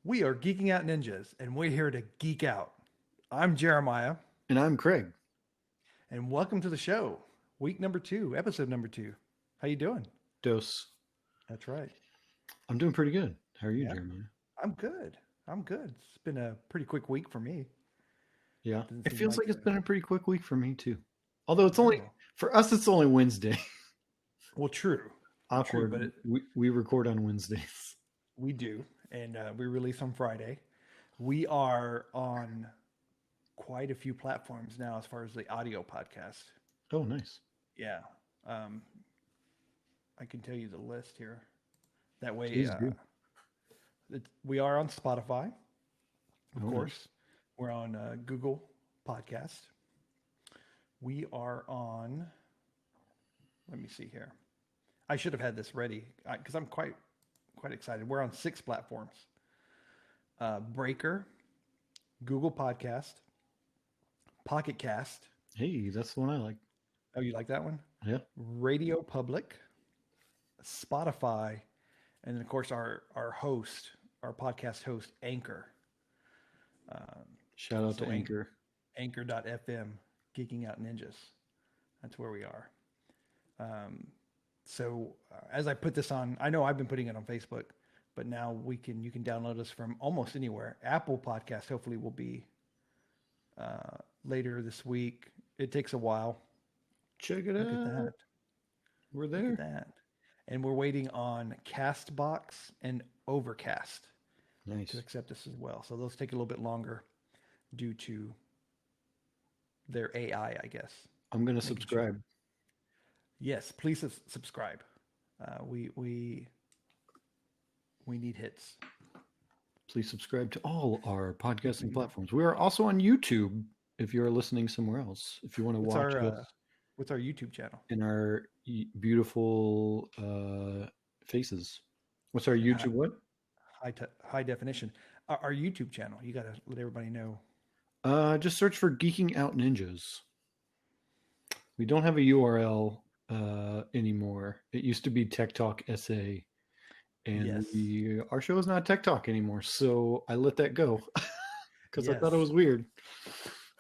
We are Geeking Out Ninjas, and we're here to geek out. I'm Jeremiah, And I'm Craig. and welcome to the show. Week number 2, episode number 2. How you doing? Dose. That's right. I'm doing pretty good. How are you, Yeah, Jeremiah? I'm good. I'm good. It's been a pretty quick week for me. Yeah. Doesn't It seem feels like like it's so. been a pretty quick week for me too. Although it's only Oh, for us it's only Wednesday. well, true. True, but Awkward. We record on Wednesdays. we do, and we release on Friday. We are on quite a few platforms now as far as the audio podcast. Oh, nice. Yeah. Um, I can tell you the list here. That way, Please do. we are on Spotify, of Oh, nice. course. We're on Google Podcast. We are on. Let me see here. I should have had this ready because I'm quite excited. We're on 6 platforms: Breaker, Google Podcast, Pocket Cast. Hey, that's the one I like. Oh, you like that one? Yeah. Radio Public, Spotify, and then of course our host, our podcast host, Anchor. Shout out So to Anchor. Anchor.fm, Geeking Out Ninjas. That's where we are. As I put this on, I know I've been putting it on Facebook, but now you can download us from almost anywhere. Apple Podcast hopefully will be later this week. It takes a while. Check it Look at out. that. We're Look there. at that. And we're waiting on Castbox and Overcast Nice. to accept us as well. So those take a little bit longer due to their AI, I guess. I'm gonna Making sure. subscribe. Yes, please subscribe. We need hits. Please subscribe to all our podcasting platforms. We are also on YouTube if you're listening somewhere else. If you want to watch us What's our YouTube channel? in our beautiful faces. What's our YouTube? What? High definition. Our YouTube channel. You got to let everybody know. Just search for Geeking Out Ninjas. We don't have a URL anymore. It used to be Tech Talk SA, and Yes. our show is not Tech Talk anymore. So I let that go because I thought it Yes. was weird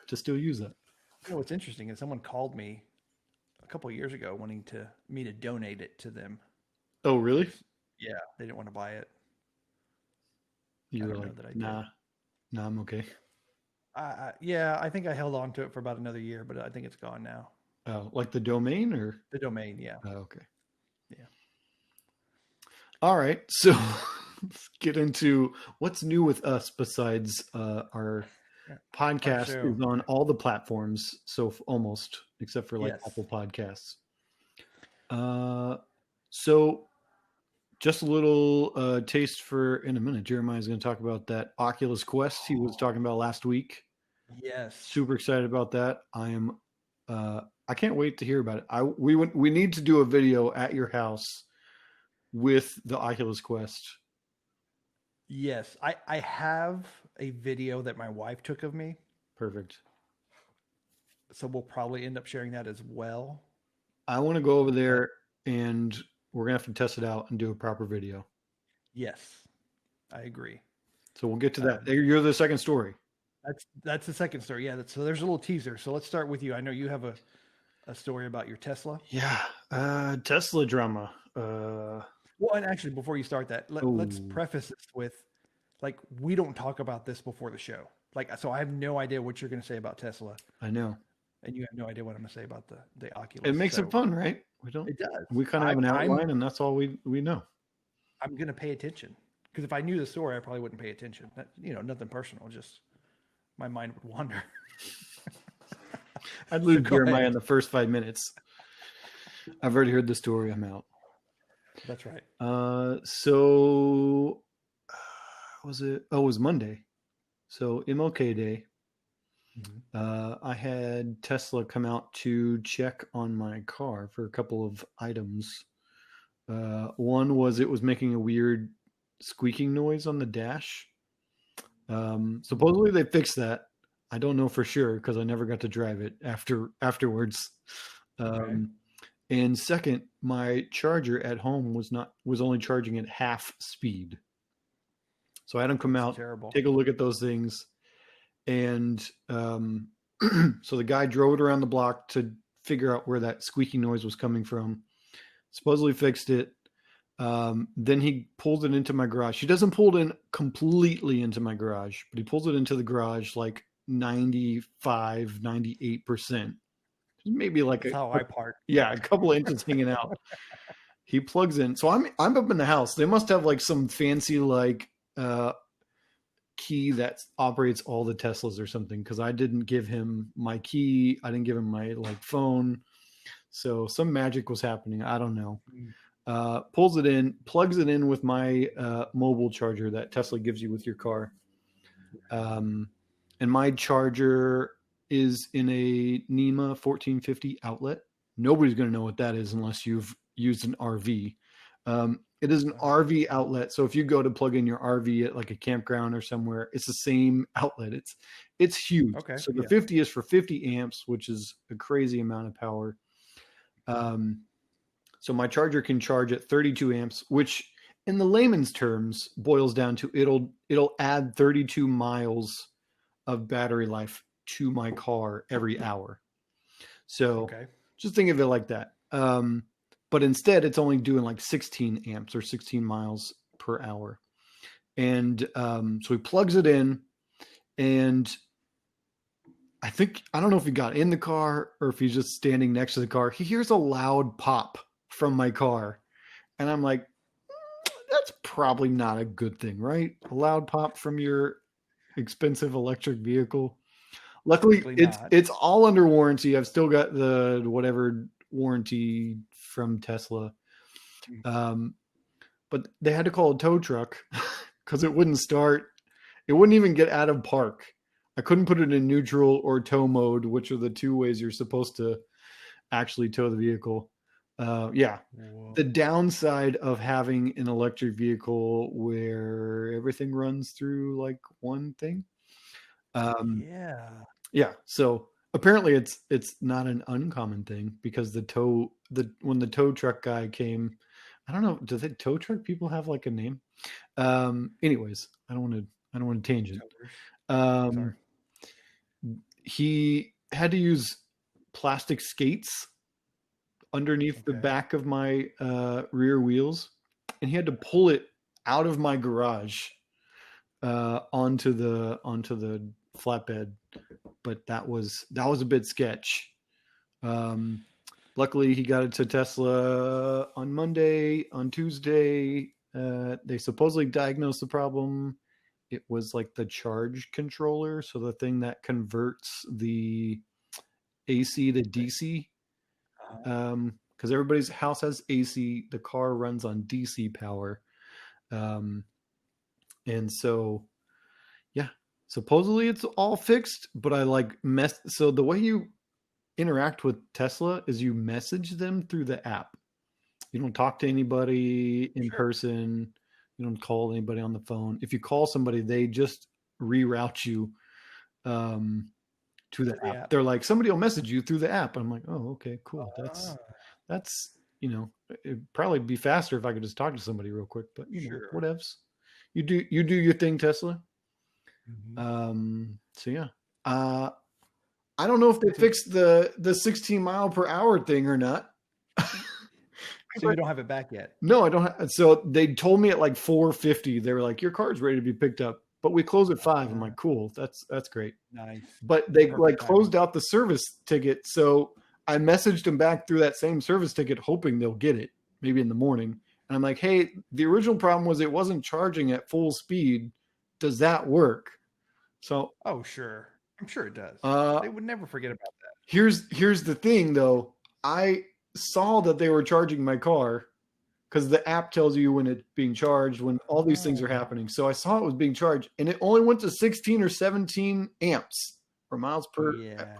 to still use that. You know what's interesting is someone called me a couple of years ago wanting me to donate it to them. Oh, really? Yeah, they didn't want to buy it. You I were don't know like, that I nah, I'm okay. yeah, I think I held on to it for about another year, but I think it's gone now. Oh, like the domain or? The domain, yeah. Oh, okay. Yeah. All right. So let's get into what's new with us besides our podcast show. is on all the platforms. So almost except for like Yes. Apple Podcasts. So just a little taste for in a minute. Jeremiah's going to talk about that Oculus Quest he was talking about last week. Yes. Super excited about that. I can't wait to hear about it. We need to do a video at your house with the Oculus Quest. Yes. I have a video that my wife took of me. Perfect. So we'll probably end up sharing that as well. I want to go over there and we're going to have to test it out and do a proper video. Yes. I agree. So we'll get to that. You're the second story. That's the second story. Yeah. So there's a little teaser. So let's start with you. I know you have a story about your Tesla. Yeah. Tesla drama. Well, and actually, before you start that, let's preface this with, like, we don't talk about this before the show. Like, so I have no idea what you're going to say about Tesla, I know. and you have no idea what I'm going to say about the Oculus. It makes it fun, right? It does. We kind of have an outline, and that's all we know. I'm going to pay attention because if I knew the story, I probably wouldn't pay attention. Nothing personal. Just my mind would wander. I'd lose Jeremiah ahead. in the first 5 minutes. I've already heard the story. I'm out. That's right. So was it? Oh, it was Monday. So MLK Day. Mm-hmm. I had Tesla come out to check on my car for a couple of items. One was it was making a weird squeaking noise on the dash. Supposedly they fixed that. I don't know for sure because I never got to drive it afterwards. Okay. And second, my charger at home was only charging at half speed. So I had him come That's out, terrible. take a look at those things. And so the guy drove it around the block to figure out where that squeaking noise was coming from. Supposedly fixed it. Then he pulls it into my garage. He doesn't pull it in completely into my garage, but he pulls it into the garage like 95, 98%. Maybe like That's how I park. a couple of inches hanging out. He plugs in. So I'm up in the house. They must have like some fancy like key that operates all the Teslas or something, because I didn't give him my key. I didn't give him my like phone. So some magic was happening. I don't know. Pulls it in, plugs it in with my mobile charger that Tesla gives you with your car. And my charger is in a NEMA 1450 outlet. Nobody's going to know what that is unless you've used an RV. It is an RV outlet. So if you go to plug in your RV at like a campground or somewhere, it's the same outlet. It's huge. Okay. So the 50 is for 50 amps, which is a crazy amount of power. So my charger can charge at 32 amps, which in the layman's terms boils down to it'll add 32 miles of battery life to my car every hour. So just think of it like that. But instead it's only doing like 16 amps or 16 miles per hour. And so he plugs it in, and I don't know if he got in the car or if he's just standing next to the car. He hears a loud pop from my car. And I'm like, that's probably not a good thing, right? A loud pop from your expensive electric vehicle. Luckily, it's all under warranty. I've still got the whatever warranty from Tesla. But they had to call a tow truck because it wouldn't start. It wouldn't even get out of park. I couldn't put it in neutral or tow mode, which are the two ways you're supposed to actually tow the vehicle. The downside of having an electric vehicle where everything runs through like one thing. So apparently it's not an uncommon thing, because when the tow truck guy came, I don't know, do the tow truck people have like a name? Anyways, I don't want to tangent. He had to use plastic skates underneath the back of my rear wheels, and he had to pull it out of my garage onto the flatbed. But that was a bit sketch. Luckily he got it to Tesla on Monday. On Tuesday they supposedly diagnosed the problem. It was like the charge controller, so the thing that converts the AC to DC. Because everybody's house has AC, the car runs on DC power. And so, supposedly it's all fixed, but I so the way you interact with Tesla is you message them through the app. You don't talk to anybody in person. You don't call anybody on the phone. If you call somebody, they just reroute you to the app. They're like, somebody will message you through the app. I'm like, oh, okay, cool. That's it'd probably be faster if I could just talk to somebody real quick, but whatevs. You do your thing, Tesla. So yeah. I don't know if they fixed the 16 mile per hour thing or not. So you don't have it back yet? No, I don't. So they told me at like 4:50, they were like, your car's ready to be picked up, but we close at 5. I'm like, cool. That's great. Nice. But they closed out the service ticket. So I messaged them back through that same service ticket, hoping they'll get it maybe in the morning. And I'm like, hey, the original problem was it wasn't charging at full speed. Does that work? So, oh, sure. I'm sure it does. They would never forget about that. Here's the thing, though. I saw that they were charging my car because the app tells you when it's being charged, when all these things are happening. So I saw it was being charged, and it only went to 16 or 17 amps or miles per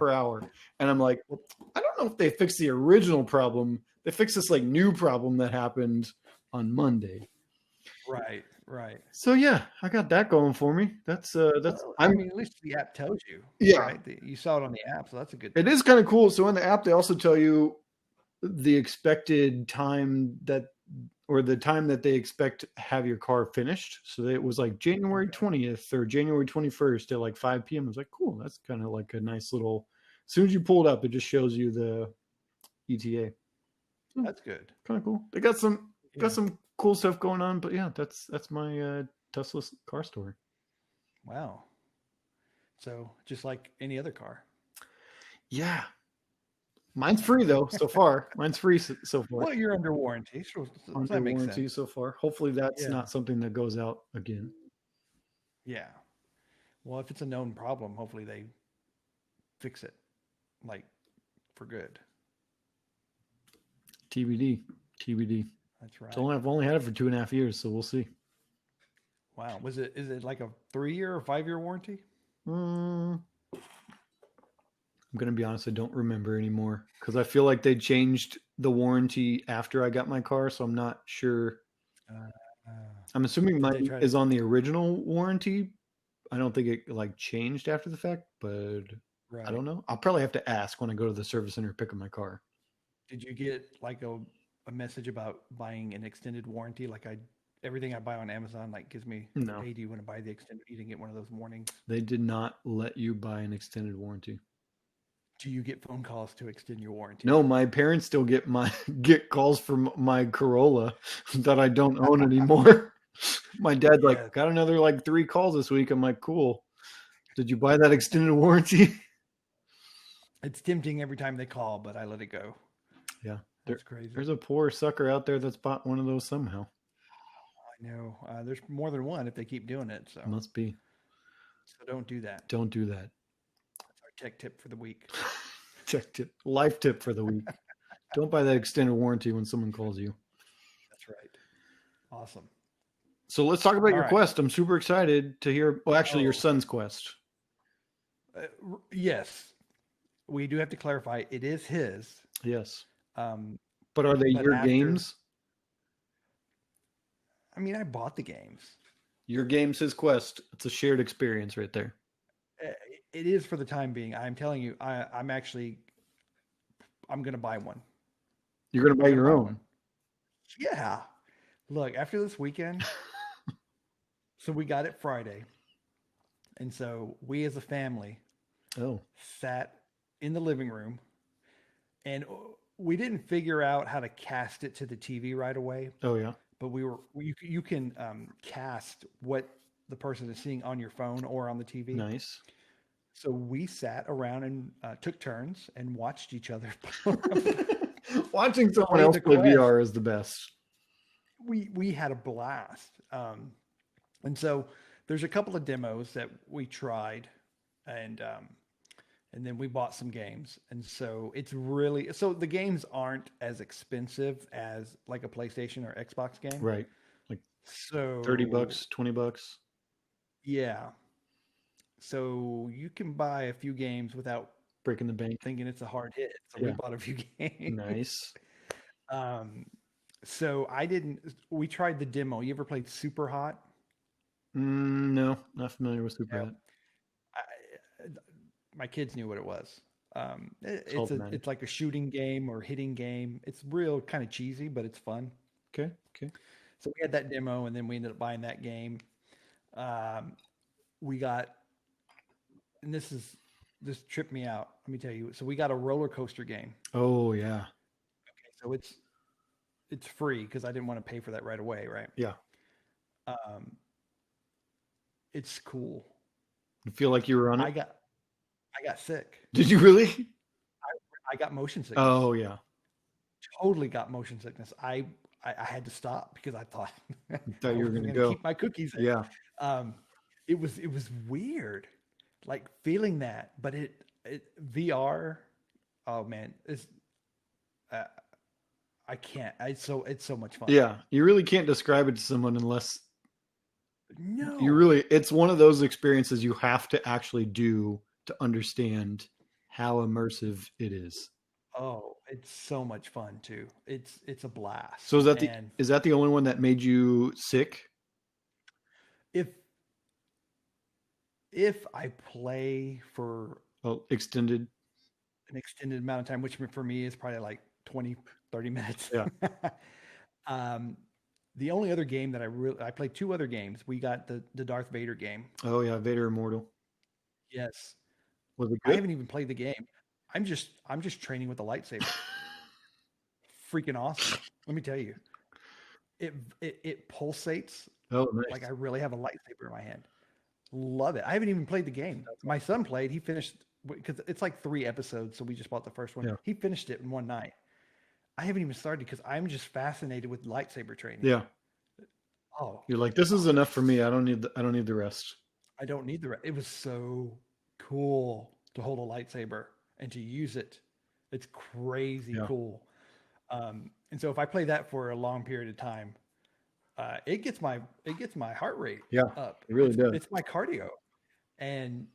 hour. And I'm like, well, I don't know if they fixed the original problem. They fixed this like new problem that happened on Monday. Right. So yeah, I got that going for me. That's well, I mean, at least the app tells you. Yeah. Right? You saw it on the app, so that's a good thing. It is kind of cool. So in the app, they also tell you the expected time that or the time that they expect to have your car finished. So it was like January Okay. 20th or January 21st at like 5 p.m. I was like, cool, that's kind of like a nice little. As soon as you pull it up, it just shows you the ETA. So That's good. kind of cool. They got Yeah. some cool stuff going on, but yeah, that's my Tesla car story. Wow. So just like any other car. Yeah, mine's free though so far. Mine's free so far. Well, you're under warranty, so Under that makes warranty sense. so far. Hopefully, that's Yeah. not something that goes out again. Yeah. Well, if it's a known problem, hopefully they fix it, like for good. TBD, TBD. That's It's right. only I've only had it for 2.5 years, so we'll see. Wow. Is it like a 3 year or 5 year warranty? Mm, I'm gonna be honest, I don't remember anymore because I feel like they changed the warranty after I got my car, so I'm not sure. Uh, uh, I'm assuming did they mine try to? is on the original warranty. I don't think it like changed after the fact, but I Right. don't know. I'll probably have to ask when I go to the service center to pick up my car. Did you get like a message about buying an extended warranty? Everything I buy on Amazon like gives me, No, hey, do you want to buy the extended? You didn't get one of those warnings. they did not let you buy an extended warranty. Do you get phone calls to extend your warranty? No, my parents still get my get calls from my Corolla that I don't own anymore. My dad's Yeah, like, got another like 3 calls this week. I'm like, cool. Did you buy that extended warranty? it's tempting every time they call, but I let it go. Yeah. There, That's crazy. there's a poor sucker out there that's bought one of those somehow. I know. There's more than one if they keep doing it. Must be. So don't do that. Don't do that. That's our tech tip for the week. Check tip. Life tip for the week. Don't buy that extended warranty when someone calls you. That's right. Awesome. So let's talk about All your right. quest. I'm super excited to hear. Well, actually, your Oh, son's quest. yes. We do have to clarify. It is his. Yes. Um, But are they but your after, games? I mean, I bought the games. Your games, his quest. It's a shared experience right there. Uh, It is for the time being. I'm telling you, I'm going to buy one. You're going to buy I'm going to your buy one. own. Yeah. Look, after this weekend, so we got it Friday. And so we as a family Oh. sat in the living room and we didn't figure out how to cast it to the TV right away, Oh, yeah. but you can cast what the person is seeing on your phone or on the TV. Nice. So we sat around and took turns and watched each other Watching someone play else the play quest. VR is the best. We had a blast. And so there's a couple of demos that we tried, and and then we bought some games. And so it's really so the games aren't as expensive as like a PlayStation or Xbox game. Right. Like So $30, $20. yeah, so you can buy a few games without Breaking the bank. thinking it's a hard hit. So we Yeah. bought a few games. Nice. Um, so I didn't. We tried the demo. You ever played Super Hot? No, not familiar with Super Yeah. Hat. I, my kids knew what it was. It's automatic. It's like a shooting game or hitting game. It's real kind of cheesy, but it's fun. Okay. Okay. So we had that demo, and then we ended up buying that game. Um, we got, and this tripped me out. Let me tell you. So we got a roller coaster game. Oh, yeah. Okay, so it's free because I didn't want to pay for that right away, right? Yeah. Um, it's cool. You feel like you were on it? I got I got sick. Did you really? I got motion sickness. Oh, yeah. Totally got motion sickness. I had to stop because I thought You thought I you were wasn't going to going to go. keep my cookies in. Yeah. Um, it was weird, like feeling that, but it VR. Oh man, uh, I can't. It's so much fun. Yeah. You really can't describe it to someone unless you No. really, it's one of those experiences you have to actually do to understand how immersive it is. Oh, it's so much fun too. It's a blast. So And is that the only one that made you sick? if if I play for Oh, extended. an extended amount of time, which for me is probably like 20, 30 minutes. Yeah. um, The only other game that I played two other games. We got the Darth Vader game. Oh yeah, Vader Immortal. Yes. Was it I good? haven't even played the game. I'm just training with a lightsaber. Freaking awesome. Let me tell you. It pulsates Oh, like I nice. really have a lightsaber in my hand. Love it. I haven't even played the game. My son played. He finished because it's like 3 episodes, so we just bought the first one. Yeah, He finished it in one night. I haven't even started because I'm just fascinated with lightsaber training. yeah. Oh, You're like, this is oh, enough for me. I don't need the rest. I don't need the. It was so cool to hold a lightsaber and to use it. It's crazy Yeah, cool. And so if I play that for a long period of time, it gets my heart rate yeah. up. It really does. It's my cardio, and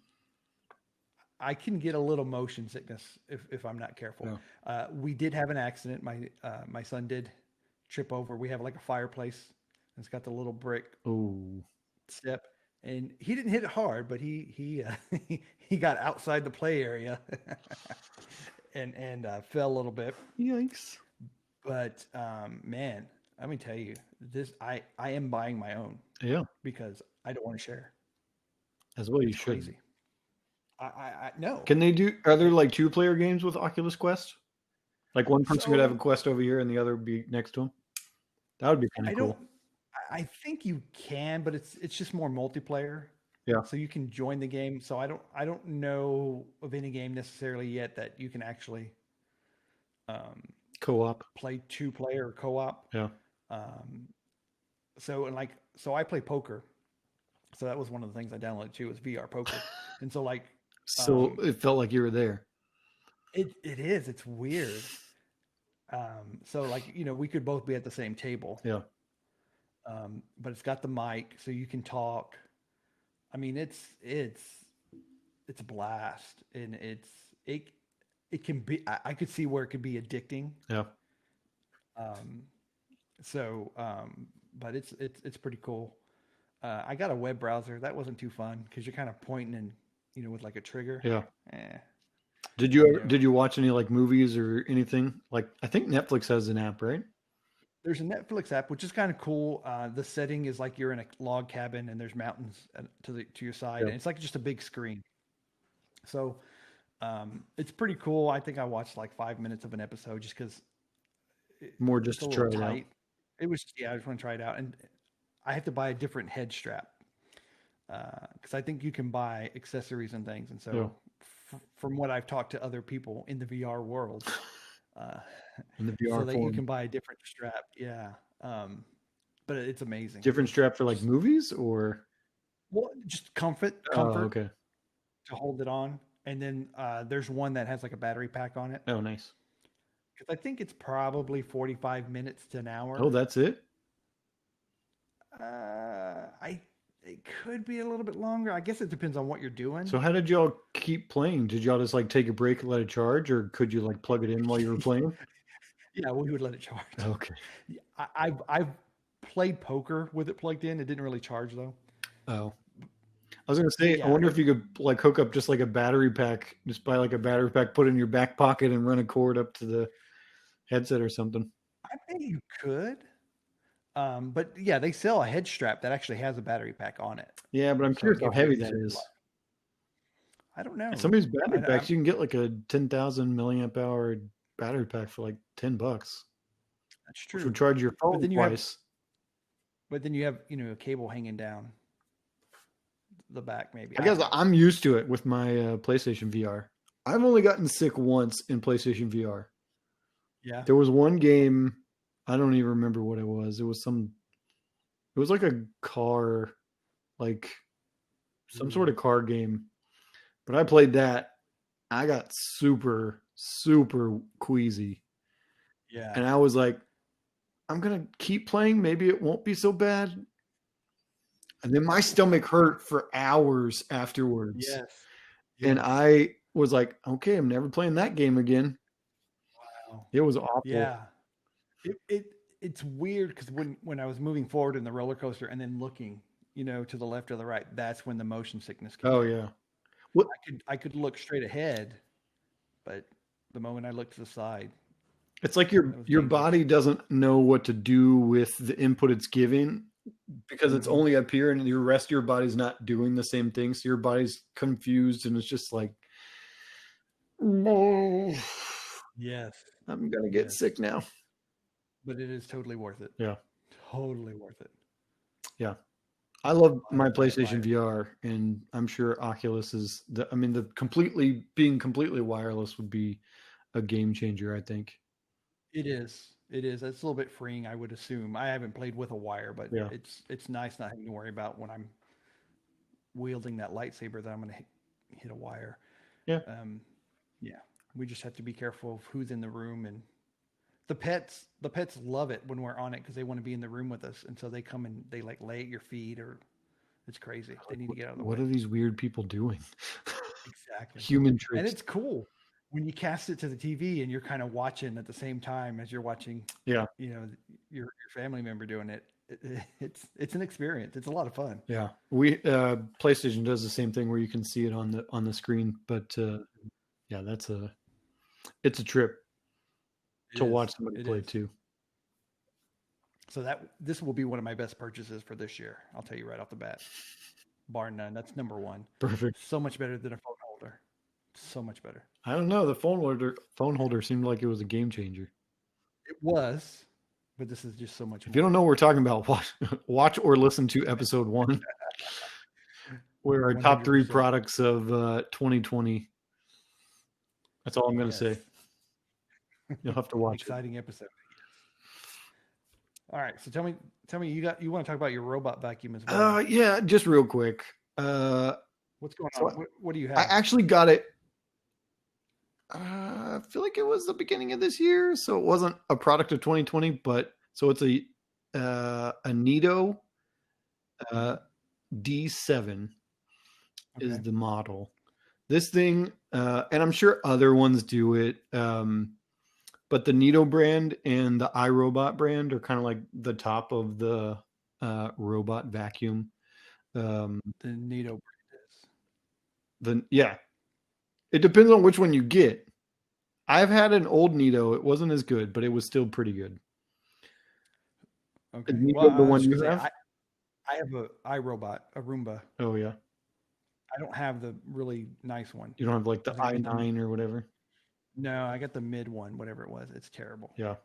I can get a little motion sickness if I'm not careful. Yeah. We did have an accident. My son did trip over. We have like a fireplace. It's got the little brick Oh, step, and he didn't hit it hard, but he he got outside the play area and fell a little bit. yikes. But man, let me tell you, I am buying my own Yeah, because I don't want to share. as well you It's should. crazy. I no. Can they do? Are there like two-player games with Oculus Quest? Like one person could have a So Quest over here and the other be next to him. That would be kind of I don't. cool. I think you can, but it's just more multiplayer. Yeah, So you can join the game. So I don't know of any game necessarily yet that you can actually um, co-op. play 2 player co-op. Yeah. Um, so I play poker. So that was one of the things I downloaded too was VR poker. And so like So um, it felt like you were there. it's weird. So like we could both be at the same table. Yeah. But it's got the mic so you can talk. I mean, it's a blast, and it can be. I could see where it could be addicting. Yeah. Um, but it's pretty cool. I got a web browser that wasn't too fun because you're kind of pointing and with like a trigger. Yeah. Eh, Did you watch any like movies or anything? Like I think Netflix has an app, right? there's a Netflix app which is kind of cool. The setting is like you're in a log cabin and there's mountains to your side, Yeah. and it's like just a big screen. So it's pretty cool. I think I watched like 5 minutes of an episode just because More it's just a to little try it out. tight. It was I just want to try it out, and I have to buy a different head strap because I think you can buy accessories and things. And Yeah. so, from what I've talked to other people in the VR world, uh, In the so VR that you form. can buy a different strap. Yeah, but it's amazing. Different It's strap for like just movies or just comfort, oh, comfort okay. to hold it on. And then there's one that has like a battery pack on it Oh, nice. because I think it's probably 45 minutes to an Oh, hour. that's it? I it could be a little bit longer. I guess it depends on what you're doing. So how did y'all keep playing? Did y'all just like take a break and let it charge, or could you like plug it in while you were playing? Yeah, we would let it charge. Okay. Yeah, I've played poker with it plugged in. It didn't really charge though. Oh. I was gonna But say, I yeah, wonder if you could like hook up just like a battery pack, just buy like a battery pack, put it in your back pocket, and run a cord up to the headset or something. I bet you could. But yeah, they sell a head strap that actually has a battery pack on it, Yeah, but I'm so it curious how gives you a heavy that decent life. is. I don't And know. some of these battery I'm packs, you can get like a 10,000 milliamp hour battery pack for like $10, That's which would true. charge your But phone then you have twice. but then you have a cable hanging down the back maybe. I I guess don't know. I'm used to it with my PlayStation VR. I've only gotten sick once in PlayStation VR. Yeah. There was one game, I don't even remember what it was. It was like a car, like some sort Ooh. of car game. But I played that. I got super, super queasy. Yeah. And I was like, I'm going to keep playing. Maybe it won't be so bad. And then my stomach hurt for hours afterwards. Yes. And Yes. I was like, okay, I'm never playing that game again. Wow. It was awful. Yeah. It's weird because when I was moving forward in the roller coaster and then looking, to the left or the right, that's when the motion sickness came Oh, in. yeah. What I could look straight ahead, but the moment I looked to the side, It's like your dangerous. body doesn't know what to do with the input it's giving because it's Mhm. only up here, and the rest of your body's not doing the same thing. So your body's confused, and it's just like, "Oh, Yes. I'm gonna get Yes. sick now." But it is totally worth it. Yeah, Totally worth it. yeah. I love Buy my it, buy it, buy PlayStation it. VR, and I'm sure Oculus is the. I mean, the completely being completely wireless would be a game changer. I think. It is. It is. It's a little bit freeing, I would assume. I haven't played with a wire, but Yeah, it's nice not having to worry about when I'm wielding that lightsaber that I'm going to hit a wire. yeah. Um, yeah, we just have to be careful of who's in the room, and the pets love it when we're on it because they want to be in the room with us, and so they come and they like lay at your feet, or it's crazy. They need to get out of the What way. are these weird people doing? Exactly. Human And tricks. it's cool when you cast it to the TV and you're kind of watching at the same time as you're watching, Yeah, your family member doing it. It's an experience. It's a lot of fun. yeah. We PlayStation does the same thing where you can see it on the screen, but yeah, it's a trip It to is. watch somebody It play is. too. So this will be one of my best purchases for this year. I'll tell you right off the bat, bar none. That's number one. Perfect. So much better than a phone holder. So much better. I don't know. The phone holder seemed like it was a game changer. It was, but this is just so much If you don't more. know what we're talking about, watch or listen to episode 1, where our top 3 100%. products of 2020. That's all I'm going to Yes. say. You'll have to watch it. Exciting episode. All right. So tell me, you want to talk about your robot vacuum as well? Yeah, just real quick. What's going on? So What do you I have? actually got it. I feel like it was the beginning of this year, so it wasn't a product of 2020, but so it's a Nito Hmm. D7 is Okay. the model. This thing, and I'm sure other ones do it, but the Nito brand and the iRobot brand are kind of like the top of the robot vacuum. Um, The Nito brand is. yeah, it depends on which one you get. I've had an old Nito. It wasn't as good, but it was still pretty good. Is Okay. Well, Nito the I was one just gonna you say have? I have a iRobot, a Roomba. Oh yeah. I don't have the really nice one. You don't have like I the think I got the i9 or whatever. no, I got the mid one, whatever it was. It's terrible. Yeah.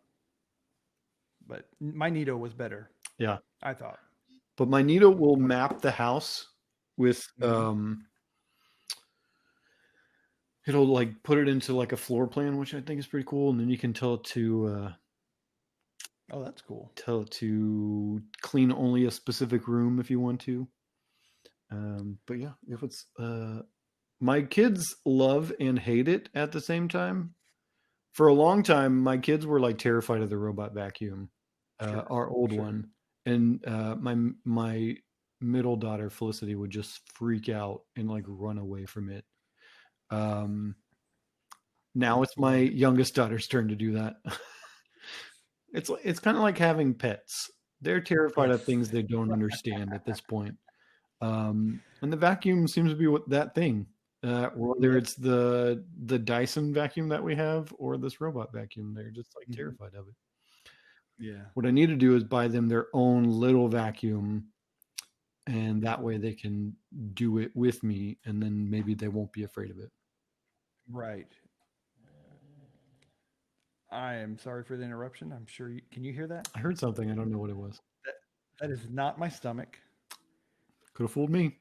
But my Nito was better, Yeah. I thought. But my Nito With will what? map the house with Hmm. it'll like put it into like a floor plan, which I think is pretty cool, and then you can Oh, that's cool. tell it to clean only a specific room if you want to. But yeah, if it's my kids love and hate it at the same time. For a long time, my kids were like terrified of the robot vacuum, Sure. our old Sure. one, and my middle daughter Felicity would just freak out and like run away from it. Um, Now it's my Love it. youngest daughter's turn to do that. It's kind of like having pets. They're terrified of Yes. things they don't understand at this point. And the vacuum seems to be that thing. Whether Yeah. it's the Dyson vacuum that we have or this robot vacuum, they're just like Hmm. terrified of it. Yeah. What I need to do is buy them their own little vacuum, and that way they can do it with me, and then maybe they won't be afraid of it. Right. I am sorry for the interruption. I'm sure can you hear that? I heard something. I don't know what it was. That that is not my stomach. Could have fooled me.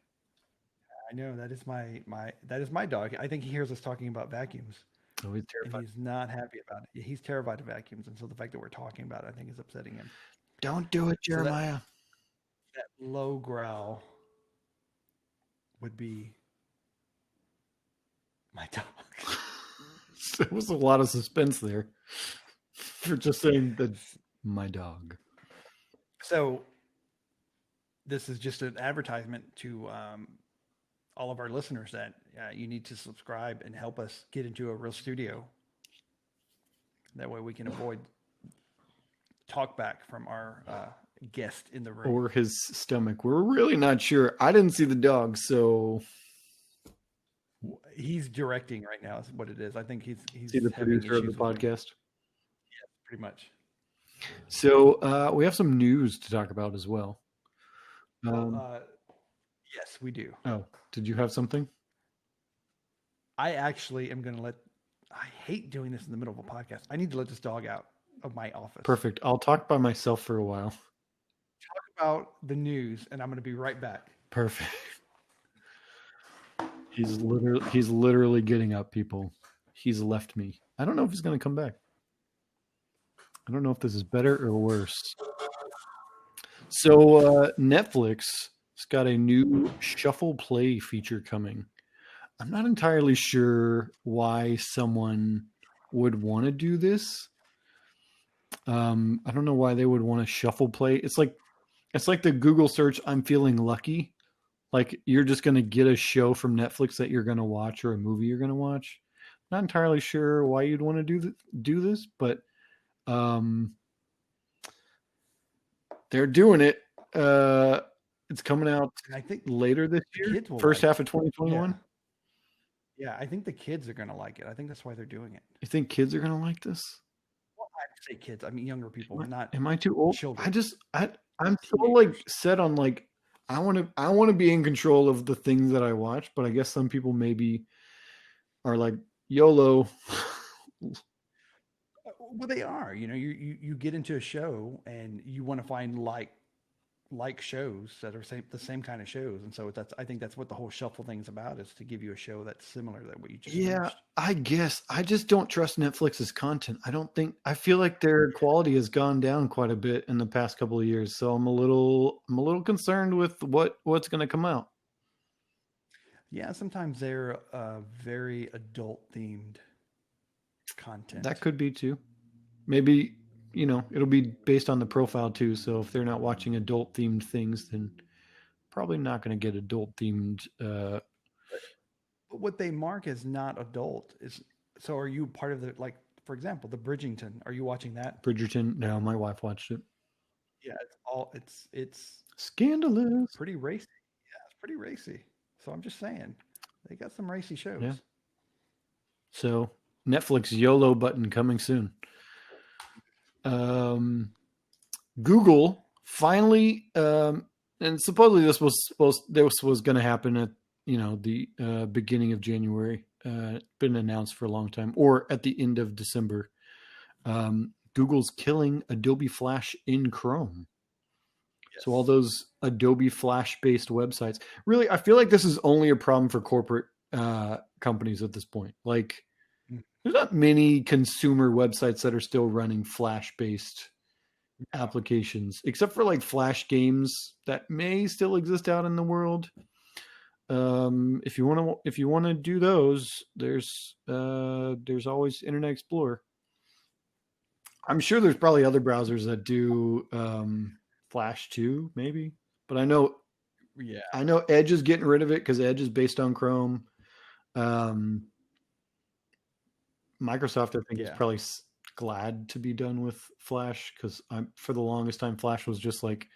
I know that is my dog. I think he hears us talking about vacuums Oh, he's and terrified. he's not happy about it. He's terrified of vacuums, and so the fact that we're talking about it, I think, is upsetting him. Don't do it, So that Jeremiah. that low growl would be my dog. There was a lot of suspense there for just saying that my dog. So this is just an advertisement to all of our listeners that you need to subscribe and help us get into a real studio. That way we can avoid talk back from our guest in the room. Or his stomach. We're really not sure. I didn't see the dog, so He's directing right now. Is what it is. I think he's see the having producer of the issues with him. podcast. pretty much. So we have some news to talk about as well. Well, Um, yes, we do. oh, did you have something? I actually am going to let. I hate doing this in the middle of a podcast. I need to let this dog out of my office. Perfect. I'll talk by myself for a while. Talk about the news, and I'm going to be right back. Perfect. He's literally getting up, people. He's left me. I don't know if he's going to come back. I don't know if this is better or worse. So Netflix has got a new shuffle play feature coming. I'm not entirely sure why someone would want to do this. I don't know why they would want to shuffle play. It's like the Google search "I'm feeling lucky." Like you're just going to get a show from Netflix that you're going to watch or a movie you're going to watch. Not entirely sure why you'd want to do this, but um, they're doing it. It's coming out And I think later this the year, kids will first like half it. of 2021. Yeah, I think the kids are going to like it. I think that's why they're doing it. You think kids are going to like this? Well, I say kids. I mean younger people, not Am I too old? children. I'm so like Teenagers. set on like I want to be in control of the things that I watch, but I guess some people maybe are like YOLO. Well, they are. You know, you get into a show and you want to find like shows that are the same kind of shows, and so I think that's what the whole shuffle thing's about, is to give you a show that's similar to what you just Yeah, finished. I guess I just don't trust Netflix's content. I feel like their quality has gone down quite a bit in the past couple of years, so I'm a little concerned with what's going to come out. Yeah, sometimes they're very adult themed That content. could be too. Maybe, it'll be based on the profile too, so if they're not watching adult themed things, then probably not going to get adult themed But what they mark as not adult is, so are you part of the, like, for example, the Bridgerton? Are you watching that? Bridgerton. No, my wife watched it. Yeah, it's Scandalous. pretty racy. Yeah, it's pretty racy. So I'm just saying, they got some racy Yeah. shows. So Netflix YOLO button coming soon. Google finally, and supposedly this was going to happen at the beginning of January. Been announced for a long time, or at the end of December. Google's killing Adobe Flash in Chrome. So all Yes. those Adobe Flash based websites, really, I feel like this is only a problem for corporate companies at this point. Like, Mm. there's not many consumer websites that are still running Flash based applications, except for like Flash games that may still exist out in the world. If you want to do those, there's always Internet Explorer. I'm sure there's probably other browsers that do Flash too, maybe. But Yeah. I know Edge is getting rid of it because Edge is based on Chrome. Um, Microsoft, I think, is Yeah. probably glad to be done with Flash because for the longest time, Flash was just like,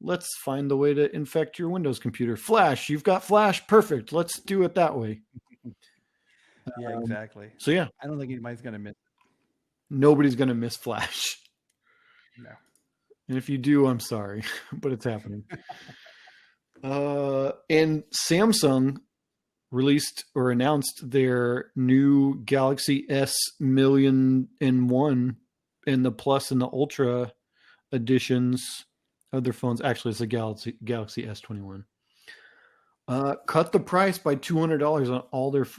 let's find the way to infect your Windows computer. Flash, you've got Flash, perfect. Let's do it that way. Yeah, exactly. So yeah, I don't think anybody's gonna miss nobody's gonna miss Flash, it. No. and if you do, I'm sorry, but it's happening. And Samsung released or announced their new Galaxy S Million and One and the Plus and the Ultra editions of their phones. Actually, it's a Galaxy S21. Cut the price by $200 on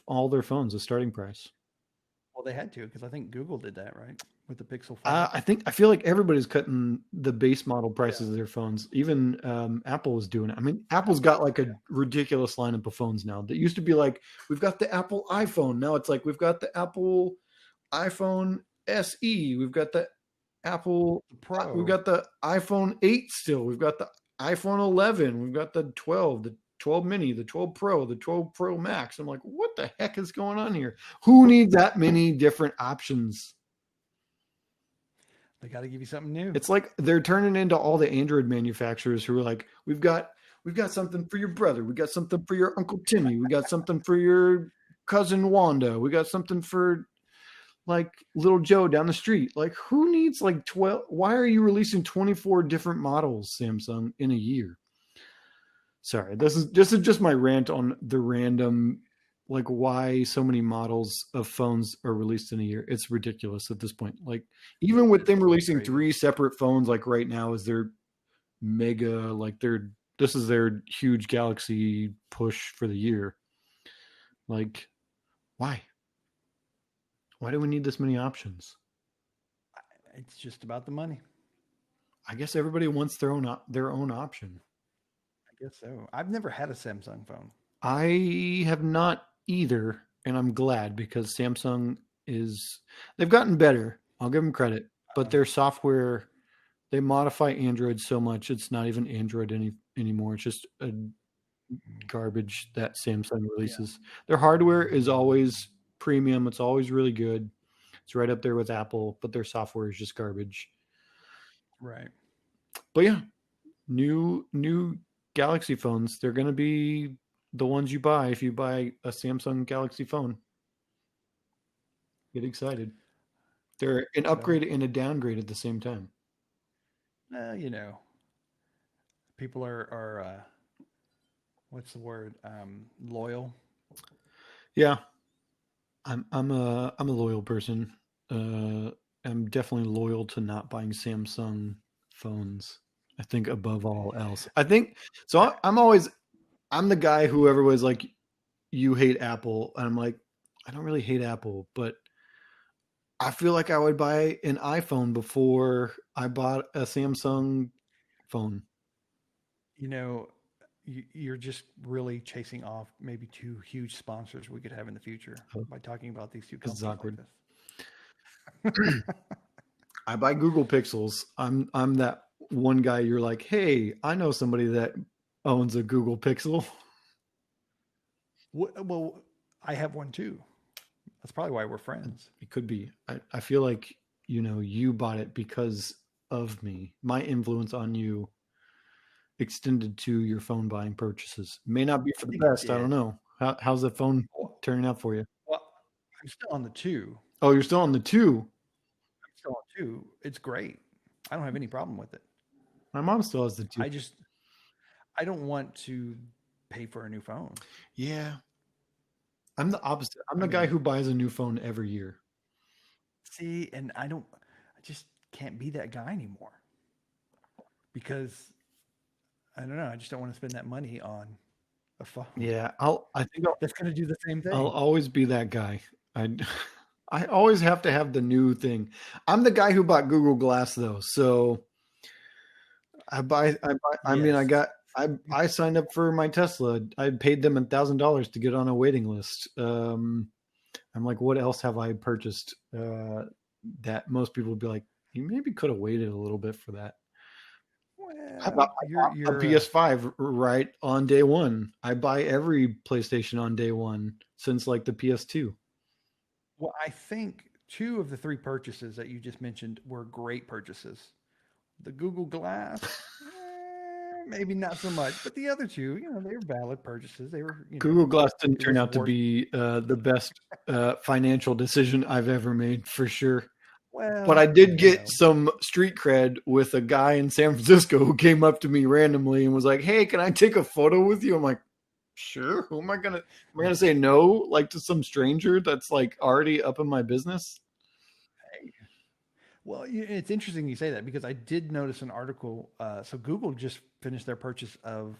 all their phones, the starting price. Well, they had to, because I think Google did that, right? With the Pixel 5. I feel like everybody's cutting the base model prices of their phones. Even Apple was doing it. I mean, Apple's got like a ridiculous lineup of phones now. That used to be like, we've got the Apple iPhone. Now it's like, we've got the Apple iPhone SE. We've got the Apple Pro. We've got the iPhone 8 still. We've got the iPhone 11. We've got the 12, the 12 mini, the 12 Pro, the 12 Pro Max. I'm like, what the heck is going on here? Who needs that many different options? They got to give you something new. It's like they're turning into all the Android manufacturers who are like, we've got something for your brother, we got something for your Uncle Timmy, we got something for your cousin Wanda, we got something for like little Joe down the street. Like, who needs like 12? Why are you releasing 24 different models, Samsung, in a year? Sorry, this is just my rant on the random, like, why so many models of phones are released in a year. It's ridiculous at this point. Like, even with them It's releasing crazy. 3 separate phones, like right now is their mega, like this is their huge Galaxy push for the year. Like, why? Why do we need this many options? It's just about the money. I guess everybody wants their own option. I guess so. I've never had a Samsung phone. I have not either, and I'm glad because Samsung is they've gotten better. I'll give them credit, but Uh, their software they modify Android so much it's not even Android anymore. It's just a garbage that Samsung yeah, releases. Their hardware is always premium. It's always really good. It's right up there with Apple, but their software is just garbage. right. But yeah, new Galaxy phones, they're going to be the ones you buy if you buy a Samsung Galaxy phone. Get excited. They're an So, upgrade and a downgrade at the same time. you know, people are what's the word? Loyal. Yeah, I'm a loyal person. Uh, I'm definitely loyal to not buying Samsung phones. I think above all else. I think so. I, I'm the guy who everybody's like, you hate Apple, and I'm like, I don't really hate Apple, but I feel like I would buy an iPhone before I bought a Samsung phone. you know, you're just really chasing off maybe two huge sponsors we could have in the future by talking about these two This is companies like awkward. this. I buy Google Pixels. I'm that one guy you're like, hey, I know somebody that owns a Google Pixel. Well, I have one too. That's probably why we're friends. It could be. I feel like, you bought it because of me. My influence on you extended to your phone buying purchases. May not be I for the think it best. I don't did. know. How's the phone Well, turning out for you? well, I'm still on the two. Oh, you're still on the two. I'm still on two. It's great. I don't have any problem with it. My mom still has the two. I just I don't want to pay for a new phone. Yeah. I'm the opposite. I'm I the guy mean, who buys a new phone every year. see, and I just can't be that guy anymore because I don't know. I just don't want to spend that money on a phone Yeah, I think that's going to do the same I'll thing. always be that guy. I I always have to have the new thing. I'm the guy who bought Google Glass though. So I mean Yes. I signed up for my Tesla. I paid them $1,000 to get on a waiting list. I'm like, what else have I purchased that most people would be like, you maybe could have waited a little bit for that. Well, I bought a PS5 right on day one. I buy every PlayStation on day one since like the PS2. well, I think two of the three purchases that you just mentioned were great purchases. The Google Glass, maybe not so much, but the other two, they were valid purchases. They were, Google Glass didn't it turn was out to worth. be the best financial decision I've ever made for sure. But I Well, did get some street cred with a guy in San Francisco who came up to me randomly and was like, "Hey, can I take a photo with you?" I'm like, "Sure." Who am I gonna say no like to some stranger that's like already up in my business? well, it's interesting you say that because I did notice an article. So Google just finished their purchase of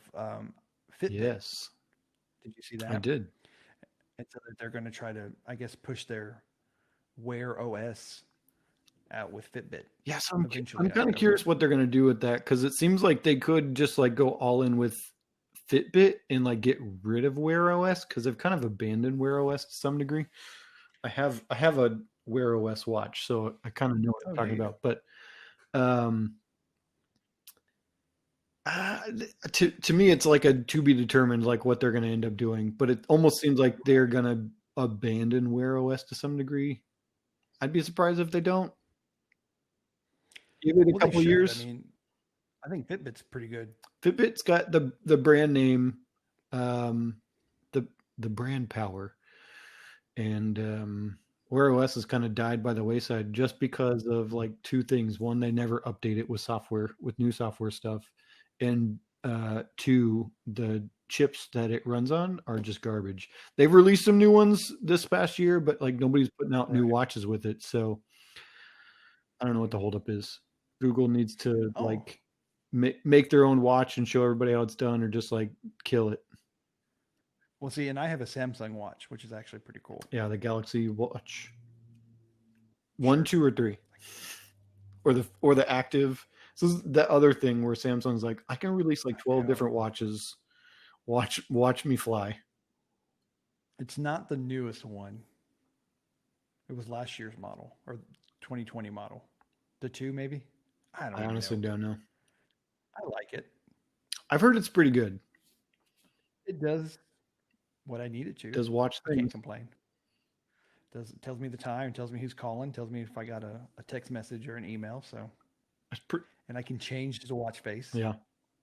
Fitbit. Yes, Did you see I that? did. And so that they're going to try to, I guess, push their Wear OS out with Fitbit Yeah, so eventually. I'm I kind of don't curious what they're gonna do with that because it seems like they could just like go all in with Fitbit and like get rid of Wear OS because they've kind of abandoned Wear OS to some degree. I have a Wear OS watch, so I kind of know what know. Oh, I'm do talking you? about. But um, to me, it's like a to be determined, like what they're going to end up doing. But it almost seems like they're going to abandon Wear OS to some degree. I'd be surprised if they don't. Give it a Well, they couple should. I years. mean, I think Fitbit's pretty good. Fitbit's got the brand name, um, the brand power, and Wear OS has kind of died by the wayside just because of like two things. One, they never update it with software, with new software stuff, and two, the chips that it runs on are just garbage. They've released some new ones this past year, but like nobody's putting out new Right. watches with it. So I don't know what the holdup is. Google needs to Oh, like make their own watch and show everybody how it's done, or just like kill it. well, see, and I have a Samsung watch, which is actually pretty cool. Yeah, the Galaxy Watch one, Sure. two, or three, or the active. So this is the other thing where Samsung's like, I can release like I 12 know. different watches. Watch me fly. It's not the newest one. It was last year's model or 2020 model. The two, maybe? I don't I even honestly know. don't know. I like it. I've heard it's pretty good. It does what I need it to. Does watch I can't things. complain. Does tells me the time, tells me who's calling, tells me if I got a text message or an email. So, and I can change the watch face. Yeah,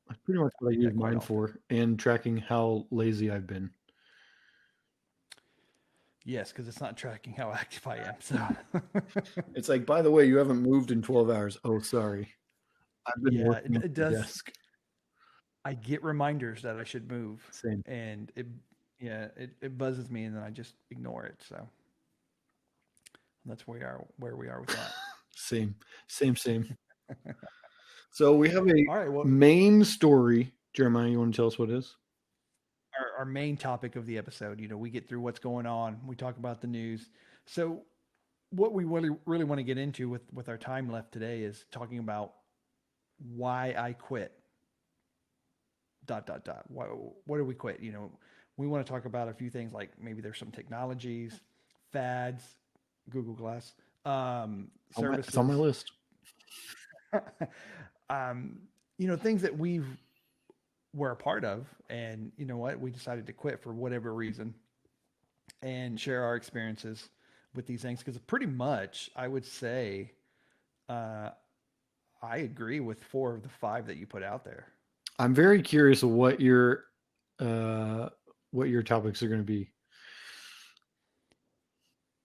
that's pretty much I what I like use that quite mine often. for, and tracking how lazy I've been. Yes, because it's not tracking how active I am. So, It's like, by the way, you haven't moved in 12 hours. Oh, sorry. I've been yeah, working at it my does. desk. I get reminders that I should move, Same, and yeah, it buzzes me, and then I just ignore it. So that's where we are with that. same, same. So we have a All right. Well, main story. Jeremiah, you want to tell us what it is? our main topic of the episode, we get through what's going on. We talk about the news. So what we really want to get into with our time left today is talking about why I quit. Dot dot dot. What do we quit? We want to talk about a few things like maybe there's some technologies, fads, Google Glass, It's on my services, list. um, things that we were a part of, and you know what, we decided to quit for whatever reason, and share our experiences with these things because pretty much I would say uh, I agree with four of the five that you put out there. I'm very curious uh, what your topics are going to be.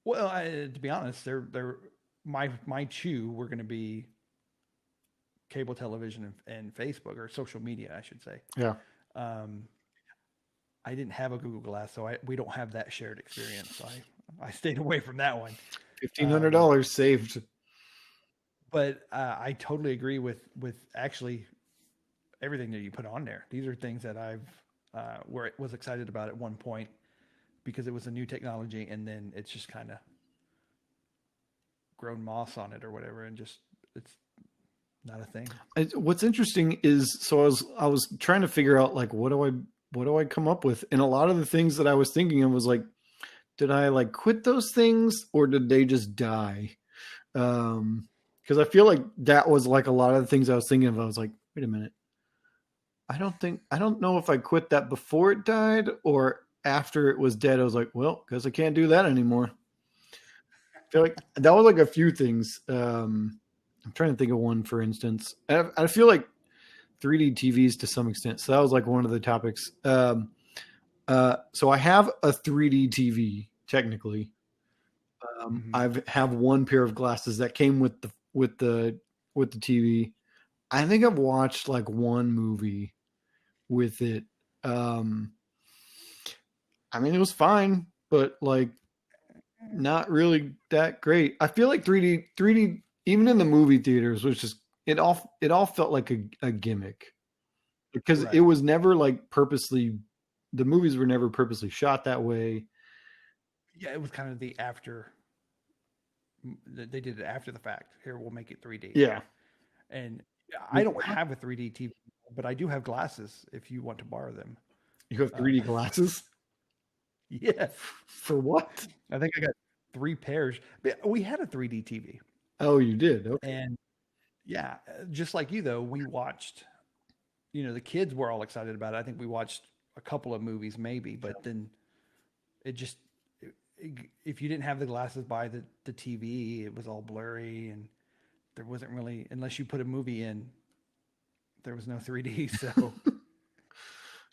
Well, to be honest, they're my two were going to be cable television and Facebook or social media, I should say. Yeah, Um, I didn't have a Google Glass, so we don't have that shared experience. So I stayed away from that one. $1,500 Um, saved. but I totally agree with actually everything that you put on there. These are things that was excited about at one point because it was a new technology, and then it's just kind of grown moss on it or whatever, and just it's not a thing. What's interesting is, so I was trying to figure out like what do I come up with, and a lot of the things that I was thinking of was like, did I like quit those things or did they just die? Because I feel like that was like a lot of the things I was thinking of. I was like, wait a minute, I don't know if I quit that before it died or after it was dead. I was like, well, because I can't do that anymore. I feel like that was like a few things. I'm trying to think of one, for instance. I feel like 3D TVs to some extent. So that was like one of the topics. So I have a 3D TV technically. Mm-hmm. I have one pair of glasses that came with the TV. I think I've watched like one movie with it. Um, I mean, it was fine, but like not really that great. I feel like 3D even in the movie theaters was just it all felt like a gimmick because it Right. was never like purposely, the movies were never purposely shot that way. Yeah, it was kind of the after. They did it after the fact. Here, we'll make it 3D. Yeah. And I don't have a 3D TV, but I do have glasses if you want to borrow them. You have Uh, 3D glasses? yes, For what? I think I got three pairs. We had a 3D TV, Oh, you did. Okay. and yeah, just like you though, we watched. The kids were all excited about it. I think we watched a couple of movies, maybe, but then it just if you didn't have the glasses by the TV, it was all blurry and there wasn't really unless you put a movie in, there was no 3D. So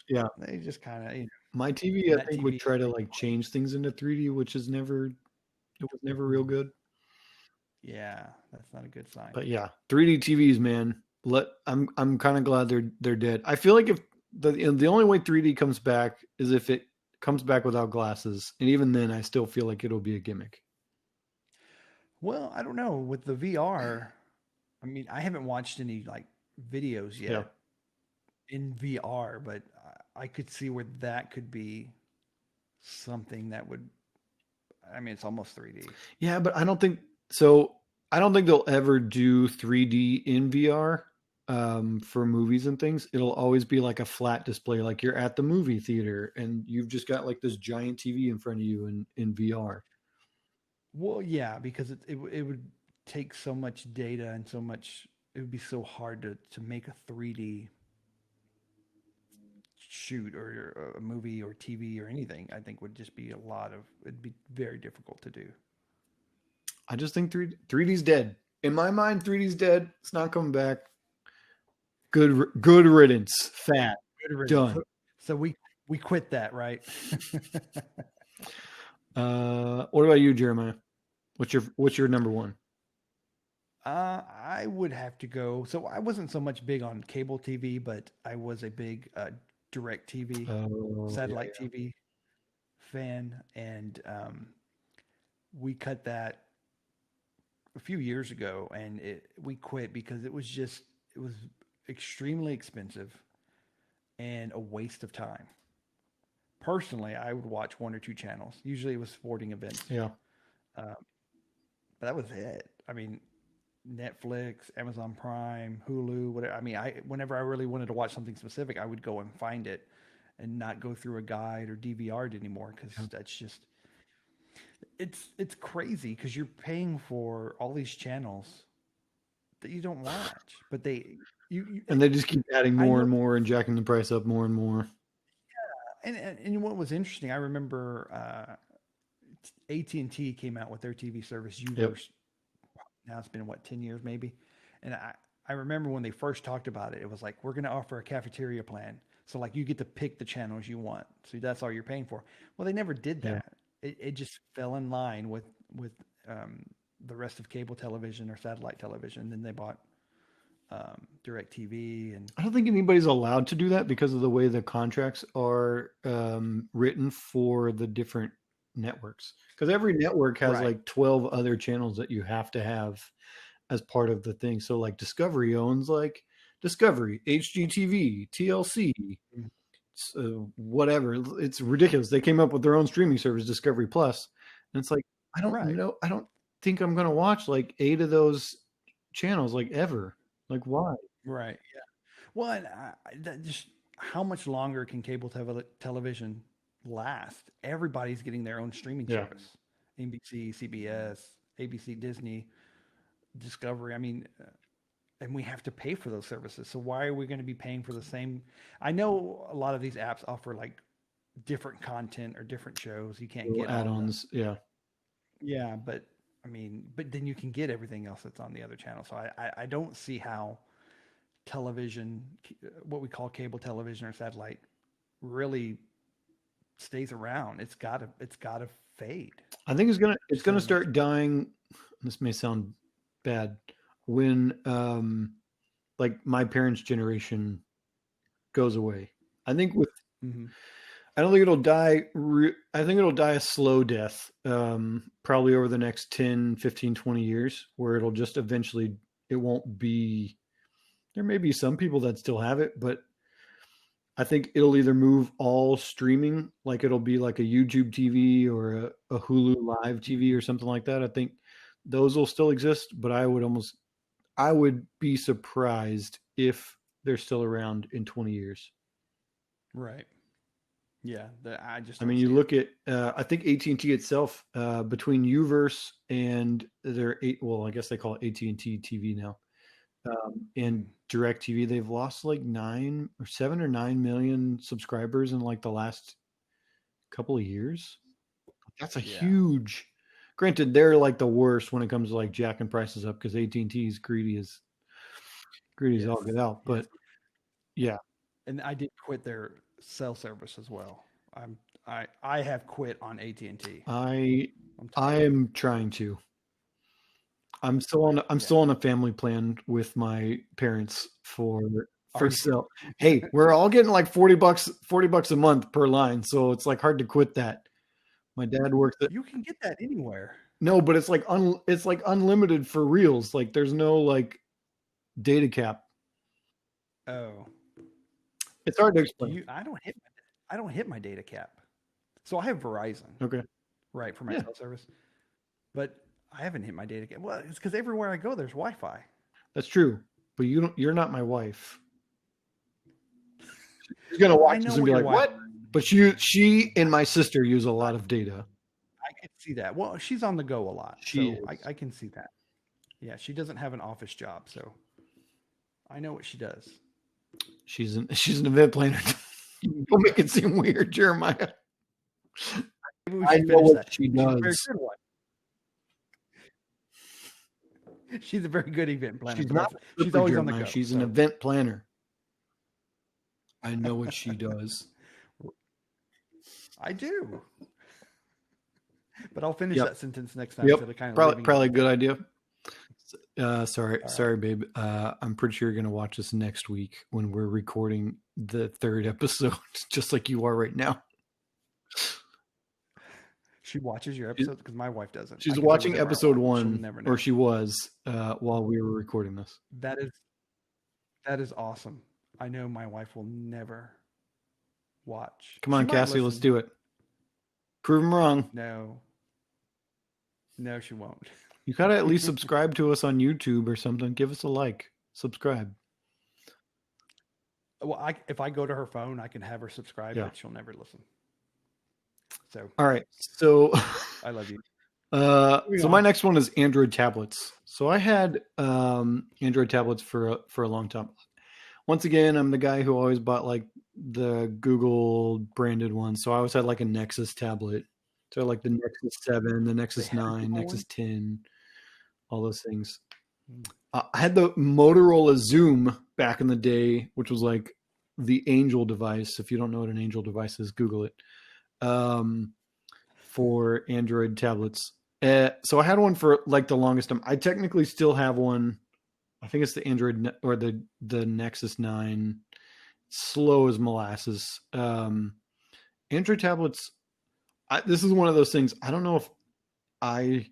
Yeah. they just kind of My TV, and I that think, would TV try to like change things into 3D, which is never It was never real good. Yeah, that's not a good sign. But yeah, 3D TVs, man. I'm kind of glad they're dead. I feel like if the only way 3D comes back is if it comes back without glasses, and even then, I still feel like it'll be a gimmick. Well, I don't know. With the VR, I mean, I haven't watched any like videos Yeah, yet in VR, but I could see where that could be something that would. I mean, it's almost 3D. yeah, but I don't think so. I don't think they'll ever do 3D in VR for movies and things. It'll always be like a flat display, like you're at the movie theater and you've just got like this giant TV in front of you in VR. Well, yeah, because it would take so much data and so much. It would be so hard to make a 3D shoot or a movie or TV or anything. I think would just be a lot of. It'd be very difficult to do. I just think 3D's dead. In my mind, 3D's dead. It's not coming back. Good riddance. Fat. Good riddance. Done. So we quit that, right? What about you, Jeremiah? What's your number one? I would have to go. So I wasn't so much big on cable TV, but I was a big direct TV, Oh yeah, satellite yeah. TV fan, and we cut that a few years ago, and we quit because it was extremely expensive and a waste of time. Personally, I would watch one or two channels. Usually, it was sporting events, Yeah. um, but that was it. I mean, Netflix, Amazon Prime, Hulu, whatever. I mean, I whenever I really wanted to watch something specific, I would go and find it and not go through a guide or DVR it anymore because Yeah. that's just it's crazy because you're paying for all these channels that you don't watch, but you And they just keep adding I more know. and more and jacking the price up more and more. And what was interesting, I remember AT&T came out with their TV service Yep. Uverse. Now it's been what 10 years maybe, and I remember when they first talked about it, it was like we're going to offer a cafeteria plan, so like you get to pick the channels you want, so that's all you're paying for. Well, they never did Yeah. that. It just fell in line with um, the rest of cable television or satellite television. Then they bought DirecTV and I don't think anybody's allowed to do that because of the way the contracts are written for the different networks. Because every network has right, like 12 other channels that you have to have as part of the thing. So, like, Discovery owns like Discovery, HGTV, TLC, whatever. It's ridiculous. They came up with their own streaming service, Discovery Plus, and it's like I don't right, know. I don't think I'm gonna watch like 8 of those channels like ever. Like, why? right. Well, and that just how much longer can television last? Everybody's getting their own streaming Yeah. service. NBC, CBS, ABC, Disney, Discovery. I mean, and we have to pay for those services. So why are we going to be paying for the same? I know a lot of these apps offer like different content or different shows you can't Little get on the. add-ons. Yeah. Yeah, but I mean, but then you can get everything else that's on the other channel. So I don't see how television, what we call cable television or satellite, really stays around. It's gotta fade. I think it's gonna So start dying. This may sound bad when like my parents' generation goes away. I think with mhm. I don't think it'll die. I think it'll die a slow death, probably over the next 10, 15, 20 years, where it'll just eventually, it won't be, there may be some people that still have it, but I think it'll either move all streaming, like it'll be like a YouTube TV or a Hulu Live TV or something like that. I think those will still exist, but I would be surprised if they're still around in 20 years. Right. Yeah, I just I don't mean, see you it. look at I think AT&T itself between Uverse and their well, I guess they call it AT&T TV now, and Mm. DirecTV, they've lost like 7 or 9 million subscribers in like the last couple of years. That's a Yeah. huge. Granted, they're like the worst when it comes to like jacking prices up because AT&T is greedy as Yes. all get out. Yes. But yeah, And I did quit their cell service as well. I have quit on AT&T. I'm I tired. am trying to. I'm Yeah. still on a family plan with my parents Are for you? sale. Hey, we're all getting like $40 a month per line, so it's like hard to quit that. My dad works at You can get that anywhere. no, but it's like unlimited for reals. Like there's no like data cap. Oh, It's hard to do explain. you? I don't hit my data cap. So I have Verizon, Okay. right, for my Yeah, cell service, but I haven't hit my data cap. Well, it's because everywhere I go, there's Wi-Fi. that's true. But you're not my wife. She's gonna Well, I watch know this and what be your like, Wi-Fi. "What?" But she and my sister use a lot of data. I can see that. Well, she's on the go a lot, She so is. I can see that. Yeah, she doesn't have an office job, so I know what she does. She's an event planner. Don't make it seem weird, Jeremiah. Maybe we I should know finish what that. she She's a very does. good one. She's a very good event planner, She's but not I've, a she's stripper, always on the Jeremiah. go. She's an So event planner. I know what she does. I do, but I'll finish Yep. that sentence next time Yep. instead of kind of leaving it Probably a open. good idea. All right. Sorry, babe. I'm pretty sure you're gonna watch this next week when we're recording the third episode, just like you are right now. She watches your She- episodes because my wife doesn't. I She's can say watching whatever I episode want. She'll one, never or know. she was while we were recording this. That is that is awesome. I know my wife will never watch. Come She on, might Cassie, let's listen. do it. Prove them wrong. No, no, she won't. You gotta at least subscribe to us on YouTube or something. Give us a like. Subscribe. Well, if I go to her phone, I can have her subscribe, Yeah. but she'll never listen. So All right. So I love you. so my next one is Android tablets. So I had Android tablets for a long time. Once again, I'm the guy who always bought like the Google branded ones. So I always had like a Nexus tablet. So like the Nexus 7, the They Nexus had a 9, Google Nexus one. 10, all those things. Mm. I had the Motorola Zoom back in the day, which was like the Angel device. If you don't know what an Angel device is, Google it. For Android tablets. So I had one for like the longest time. I technically still have one. I think it's the Android or the Nexus 9. Slow as molasses. Android tablets. This is one of those things. I don't know if I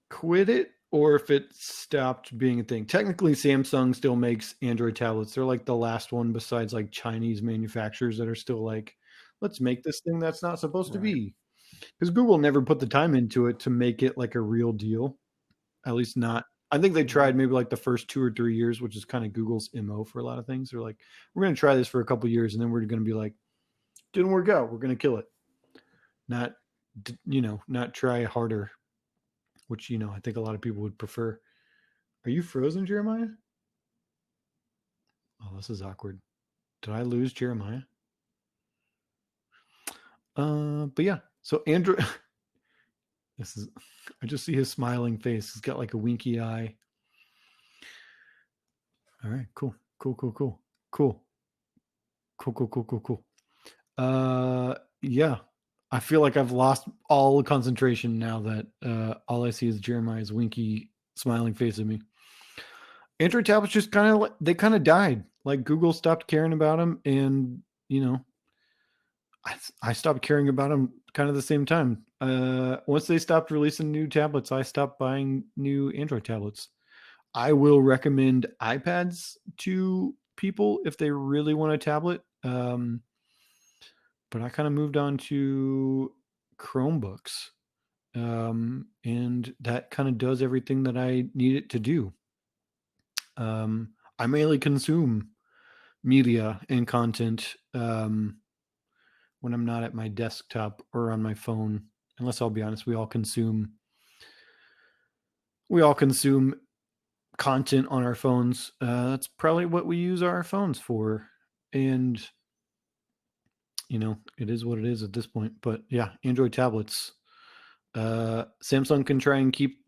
quit it or if it stopped being a thing. Technically, Samsung still makes Android tablets. They're like the last one besides like Chinese manufacturers that are still like, let's make this thing that's not supposed to Right. be. Because Google never put the time into it to make it like a real deal. At least not. I think they tried maybe like the first 2 or 3 years, which is kind of Google's MO for a lot of things. They're like, we're going to try this for a couple years, and then we're going to be like, didn't work out. We're going to kill it. Not, not try harder, which I think a lot of people would prefer. Are you frozen, Jeremiah? Oh, this is awkward. Did I lose Jeremiah? But yeah. So Android. This is. I just see his smiling face. He's got like a winky eye. All right, cool. Yeah. I feel like I've lost all concentration now that all I see is Jeremiah's winky smiling face at me. Android tablets just they kind of died. Like Google stopped caring about them, and I stopped caring about them kind of the same time. Once they stopped releasing new tablets, I stopped buying new Android tablets. I will recommend iPads to people if they really want a tablet. But I kind of moved on to Chromebooks. And that kind of does everything that I need it to do. I mainly consume media and content when I'm not at my desktop or on my phone. Unless I'll be honest, we all consume content on our phones. That's probably what we use our phones for. And it is what it is at this point. But yeah, Android tablets. Samsung can try and keep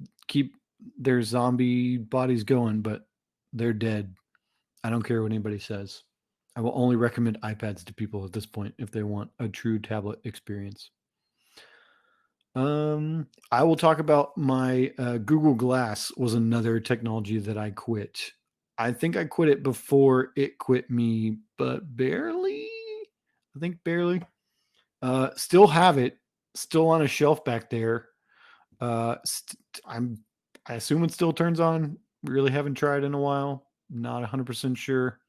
their zombie bodies going, but they're dead. I don't care what anybody says. I will only recommend iPads to people at this point if they want a true tablet experience. I will talk about my Google Glass was another technology that I quit. I think I quit it before it quit me, but barely. I think barely. Still have it, still on a shelf back there. I'm. I assume it still turns on. Really haven't tried in a while. Not 100% sure.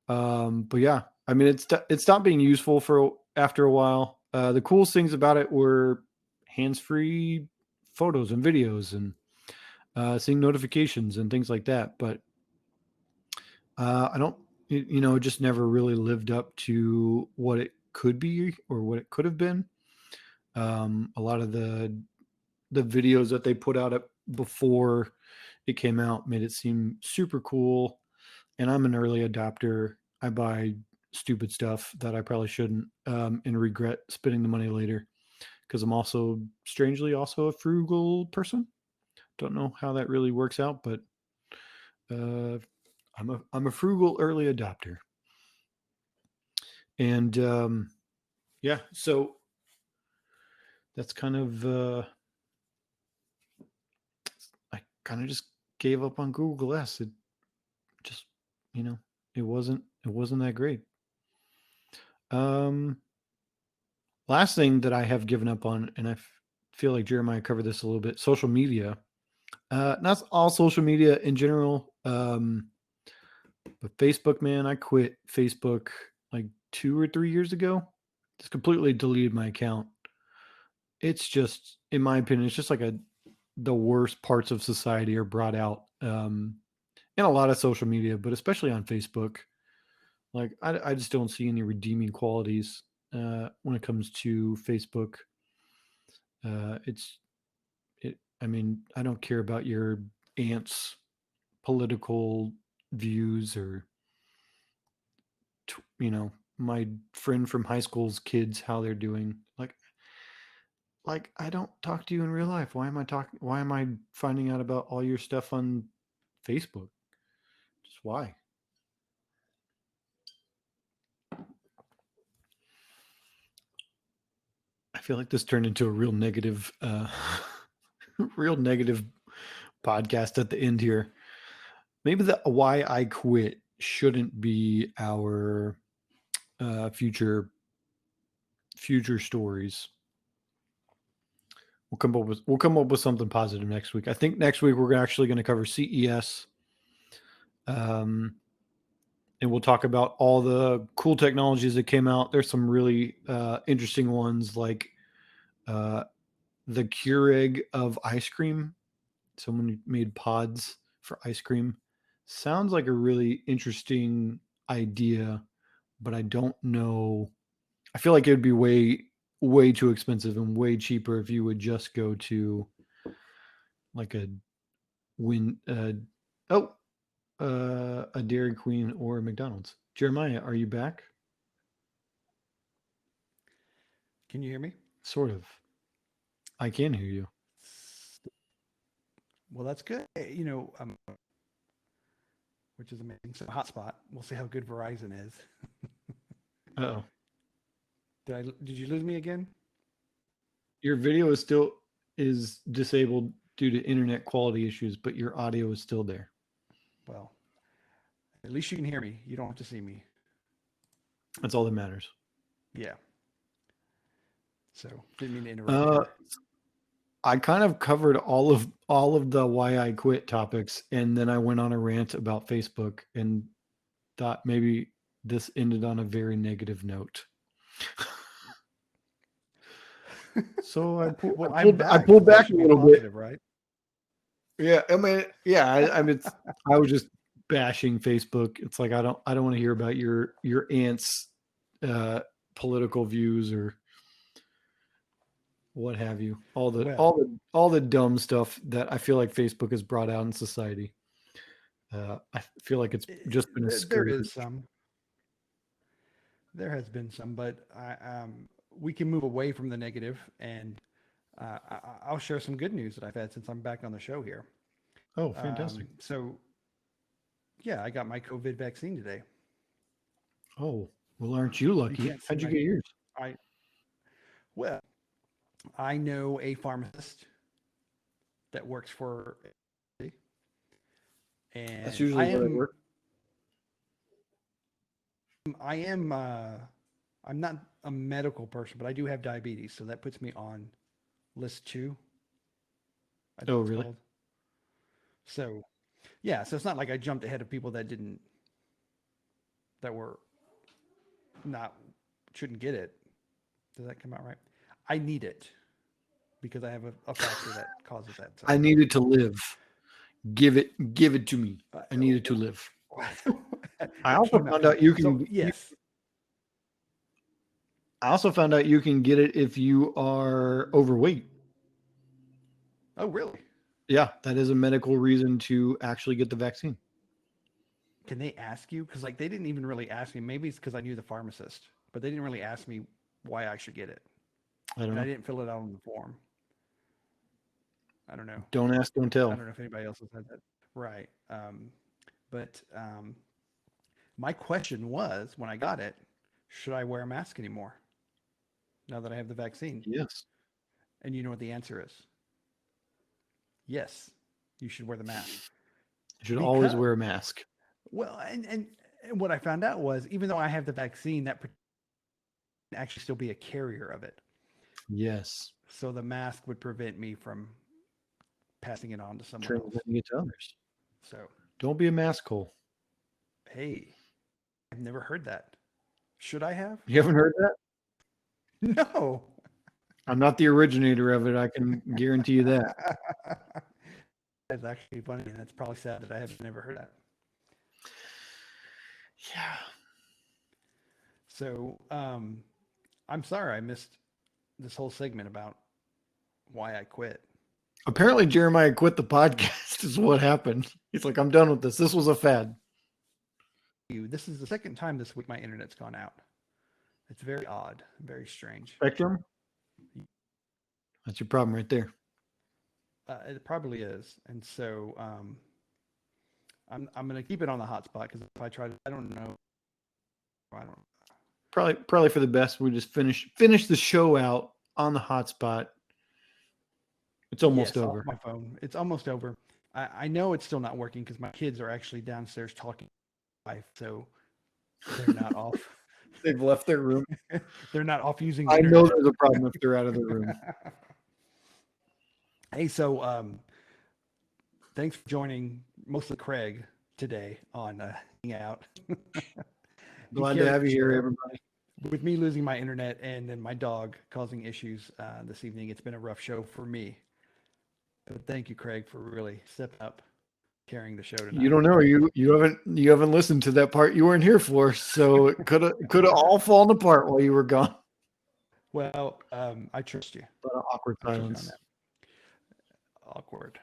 But yeah, I mean, it stopped being useful for after a while. The coolest things about it were hands-free photos and videos and seeing notifications and things like that. But I don't, it just never really lived up to what it could be or what it could have been. A lot of the videos that they put out before it came out made it seem super cool. And I'm an early adopter. I buy stupid stuff that I probably shouldn't, and regret spending the money later because I'm also strangely also a frugal person. Don't know how that really works out, but uh, I'm a frugal early adopter, and yeah, so that's kind of I kind of just gave up on Google Glass. It just you know it wasn't that great. Um, Last thing that I have given up on, and feel like Jeremiah covered this a little bit, social media. Not all social media in general, but Facebook, man, I quit Facebook like 2 or 3 years ago. Just completely deleted my account. It's just, in my opinion, it's just like the worst parts of society are brought out in a lot of social media, but especially on Facebook. Like, I just don't see any redeeming qualities when it comes to Facebook. It's I mean, I don't care about your aunt's political views or my friend from high school's kids how they're doing. Like I don't talk to you in real life. Why am I finding out about all your stuff on Facebook? Just why? I feel like this turned into a real negative real negative podcast at the end here. Maybe the why I quit shouldn't be our future stories. We'll come up with something positive next week. I think next week we're actually going to cover CES, um, and we'll talk about all the cool technologies that came out. There's some really interesting ones like uh, the Keurig of ice cream. Someone made pods for ice cream. Sounds like a really interesting idea, but I don't know. I feel like it would be way too expensive and way cheaper if you would just go to like win oh a Dairy Queen or a McDonald's. Jeremiah, are you back? Can you hear me? Sort of. I can hear you. Well, that's good. Which is amazing. So hotspot. We'll see how good Verizon is. Oh, Did you lose me again? your video is disabled due to internet quality issues, but your audio is still there. Well, at least you can hear me. You don't have to see me. That's all that matters. Yeah. So didn't mean to interrupt Uh, your. I kind of covered all of the why I quit topics, and then I went on a rant about Facebook and thought maybe this ended on a very negative note. So Well, I'm I back, pulled so that back a should be little bit. positive, right? Yeah, I mean, yeah, I was just bashing Facebook. It's like I don't want to hear about your aunt's uh, political views or what have you. Well, All the dumb stuff that I feel like Facebook has brought out in society. I feel like it's just been a there scourge. is some. There has been some, but we can move away from the negative, and I'll share some good news that I've had since I'm back on the show here. Oh, fantastic! So, yeah, I got my COVID vaccine today. Oh, well, aren't you You lucky? can't see How'd you my. get yours? I well, I know a pharmacist that works for, That's and usually where they work. I am, I'm not a medical person, but I do have diabetes, so that puts me on list two, I think Oh, it's really? called. So yeah, so it's not like I jumped ahead of people that didn't, that were not, shouldn't get it. Does that come out right? I need it because I have a factor that causes that. So I needed to live. Give it to me. I needed to live. I it also came out found funny. out you So can. yes. I also found out you can get it if you are overweight. Oh, really? Yeah, that is a medical reason to actually get the vaccine. Can they ask you? Because like they didn't even really ask me. Maybe it's because I knew the pharmacist, but they didn't really ask me why I should get it, I don't and I know. didn't fill it out on the form. I don't know. Don't ask, don't I tell. don't know if anybody else has had that. Right. But my question was when I got it, should I wear a mask anymore now that I have the vaccine? Yes. And you know what the answer is? Yes, you should wear the mask You should always because wear a mask. well, and what I found out was even though I have the vaccine, that actually still be a carrier of it. Yes. So the mask would prevent me from passing it on to someone else. Transmitting it to others. So, Don't be a mask hole. hey, I've never heard that. Should I have? You haven't heard that? No. I'm not the originator of it. I can guarantee you that. That's actually funny, and it's probably sad that I have never heard that. Yeah. So, I'm sorry I missed this whole segment about why I quit. Apparently, Jeremiah quit the podcast, is what happened. He's like, I'm done with this. This was a fad. This is the second time this week my internet's gone out. It's very odd, very strange. Spectrum? That's your problem right there. It probably is, and so I'm gonna keep it on the hotspot because if I try to, I don't know, I don't. Probably for the best. We just finish the show out on the hotspot. It's almost Yes, off over. my phone. It's almost over. I know it's still not working because my kids are actually downstairs talking to my wife, so they're not off. They've left their room. They're not off using the I know internet. there's a problem if they're out of the room. Hey, so thanks for joining, mostly Craig, today on Hangout. He Glad to carried have the you here, show. everybody. With me losing my internet and then my dog causing issues this evening, it's been a rough show for me. But thank you, Craig, for really stepping up, carrying the show tonight. You don't know. You haven't listened to that part you weren't here for, so it could have all fallen apart while you were gone. Well, I trust you. Awkward I trust you on silence. that. Awkward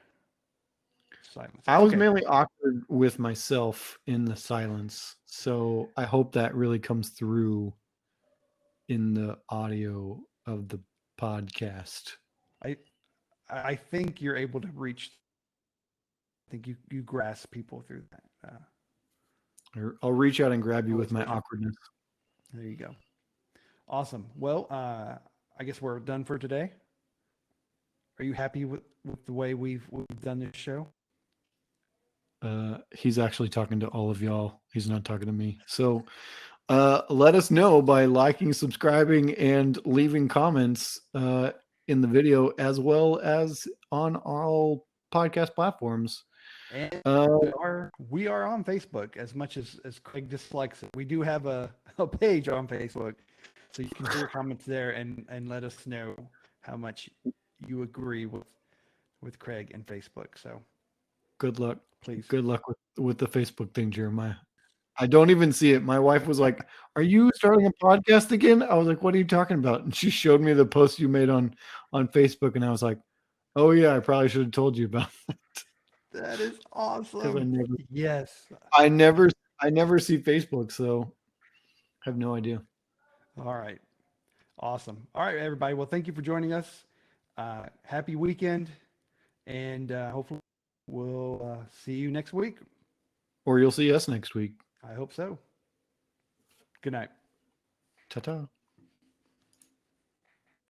silence. I It's was okay. mainly awkward with myself in the silence, so I hope that really comes through in the audio of the podcast. I think you're able to reach. I think you grasp people through that. I'll reach out and grab you with my There awkwardness. you go. Awesome. Well, I guess we're done for today. Are you happy with the way we've done this show? He's actually talking to all of y'all. He's not talking to me. So let us know by liking, subscribing, and leaving comments in the video, as well as on all podcast platforms. And we are on Facebook as much as Craig dislikes it. We do have a page on Facebook, so you can put your comments there and let us know how much you agree with Craig and Facebook. So Good luck. please. Good luck with the Facebook thing, Jeremiah. I don't even see it. My wife was like, "Are you starting a podcast again?" I was like, "What are you talking about?" And she showed me the post you made on Facebook, and I was like, "Oh yeah, I probably should have told you about that." That is Because awesome. Yes. I never see Facebook, so I have no idea. All right. Awesome. All right, everybody. Well, thank you for joining us. Happy weekend, and hopefully we'll see you next week. Or you'll see us next week. I hope so. Good night. Ta-ta.